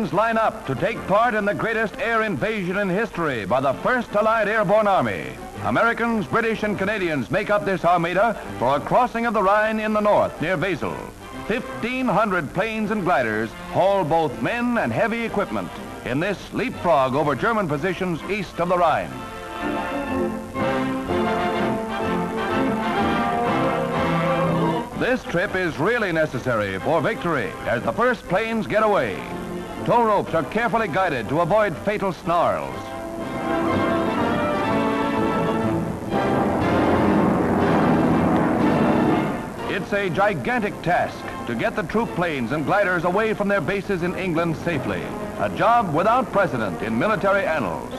planes line up to take part in the greatest air invasion in history by the 1st Allied Airborne Army. Americans, British, and Canadians make up this armada for a crossing of the Rhine in the north near Basel. 1,500 planes and gliders haul both men and heavy equipment in this leapfrog over German positions east of the Rhine. This trip is really necessary for victory as the first planes get away. Tow ropes are carefully guided to avoid fatal snarls. It's a gigantic task to get the troop planes and gliders away from their bases in England safely. A job without precedent in military annals.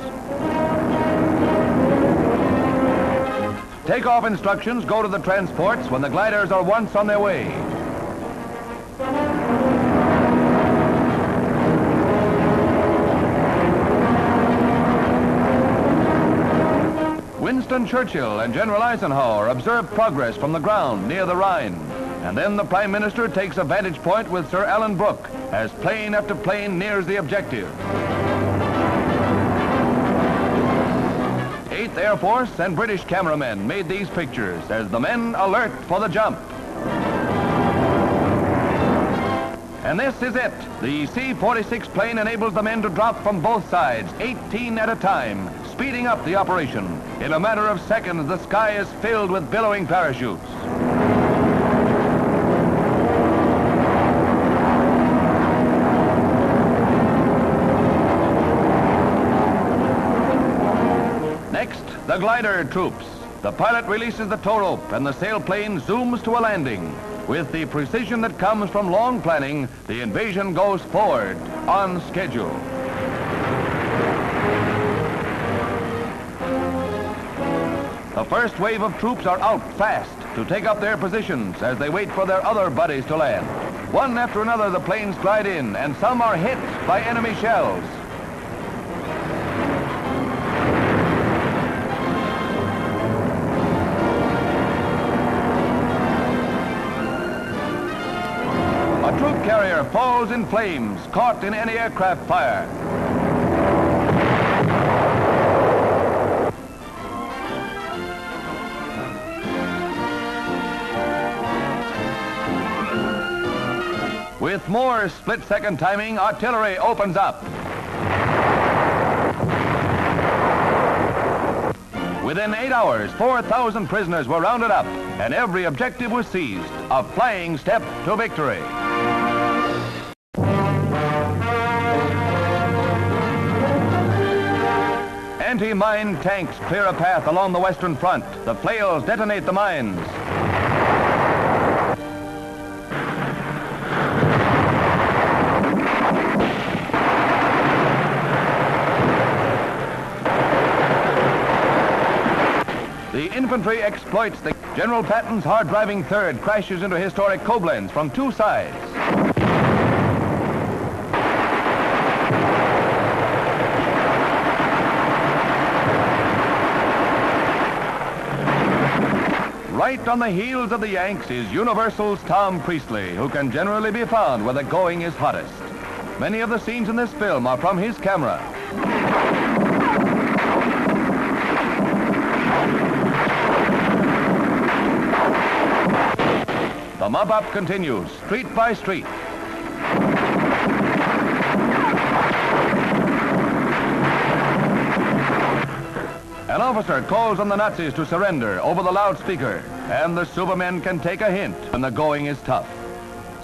Takeoff instructions go to the transports when the gliders are once on their way. Winston Churchill and General Eisenhower observe progress from the ground near the Rhine. And then the Prime Minister takes a vantage point with Sir Alan Brooke as plane after plane nears the objective. 8th Air Force and British cameramen made these pictures as the men alert for the jump. And this is it. The C-46 plane enables the men to drop from both sides, 18 at a time, speeding up the operation. In a matter of seconds, the sky is filled with billowing parachutes. Next, the glider troops. The pilot releases the tow rope and the sailplane zooms to a landing. With the precision that comes from long planning, the invasion goes forward on schedule. The first wave of troops are out fast to take up their positions as they wait for their other buddies to land. One after another, the planes glide in, and some are hit by enemy shells. A troop carrier falls in flames, caught in anti-aircraft fire. With more split-second timing, artillery opens up. Within 8 hours, 4,000 prisoners were rounded up, and every objective was seized, a flying step to victory. Anti-mine tanks clear a path along the Western Front. The flails detonate the mines. The infantry exploits the General Patton's hard-driving third crashes into historic Koblenz from two sides. Right on the heels of the Yanks is Universal's Tom Priestley, who can generally be found where the going is hottest. Many of the scenes in this film are from his camera. The mop-up continues, street by street. An officer calls on the Nazis to surrender over the loudspeaker, and the Supermen can take a hint when the going is tough.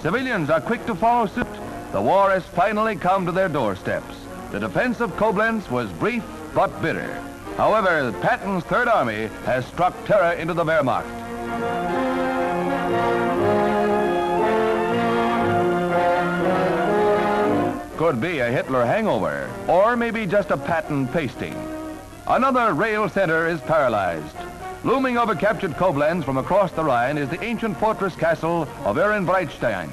Civilians are quick to follow suit. The war has finally come to their doorsteps. The defense of Koblenz was brief but bitter. However, Patton's Third Army has struck terror into the Wehrmacht. Could be a Hitler hangover, or maybe just a Patton pasting. Another rail center is paralyzed. Looming over captured Koblenz from across the Rhine is the ancient fortress castle of Ehrenbreitstein.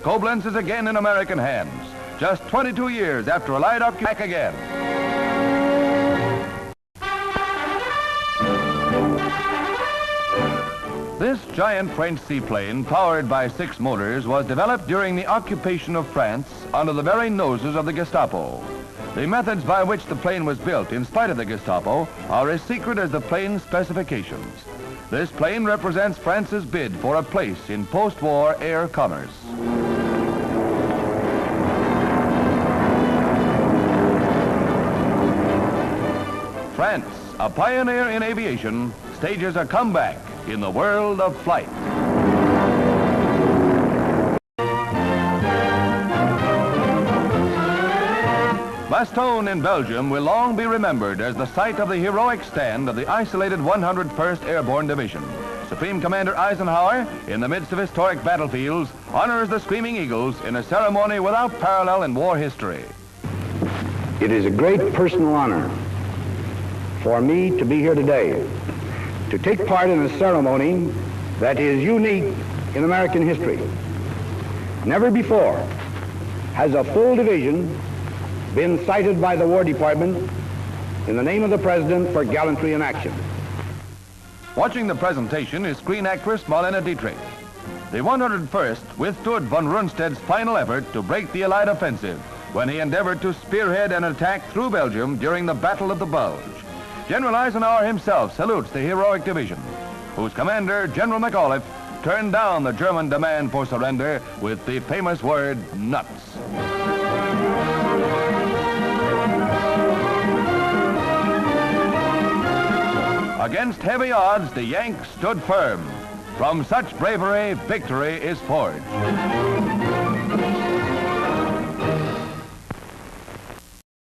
Koblenz is again in American hands, just 22 years after Allied occupation. Back again. This giant French seaplane, powered by 6 motors, was developed during the occupation of France under the very noses of the Gestapo. The methods by which the plane was built, in spite of the Gestapo, are as secret as the plane's specifications. This plane represents France's bid for a place in post-war air commerce. France, a pioneer in aviation, stages a comeback in the world of flight. Bastogne in Belgium will long be remembered as the site of the heroic stand of the isolated 101st Airborne Division. Supreme Commander Eisenhower, in the midst of historic battlefields, honors the Screaming Eagles in a ceremony without parallel in war history. It is a great personal honor for me to be here today, to take part in a ceremony that is unique in American history. Never before has a full division been cited by the War Department in the name of the President for gallantry in action. Watching the presentation is screen actress Marlene Dietrich. The 101st withstood von Rundstedt's final effort to break the Allied offensive when he endeavored to spearhead an attack through Belgium during the Battle of the Bulge. General Eisenhower himself salutes the heroic division, whose commander, General McAuliffe, turned down the German demand for surrender with the famous word, nuts. Against heavy odds, the Yanks stood firm. From such bravery, victory is forged.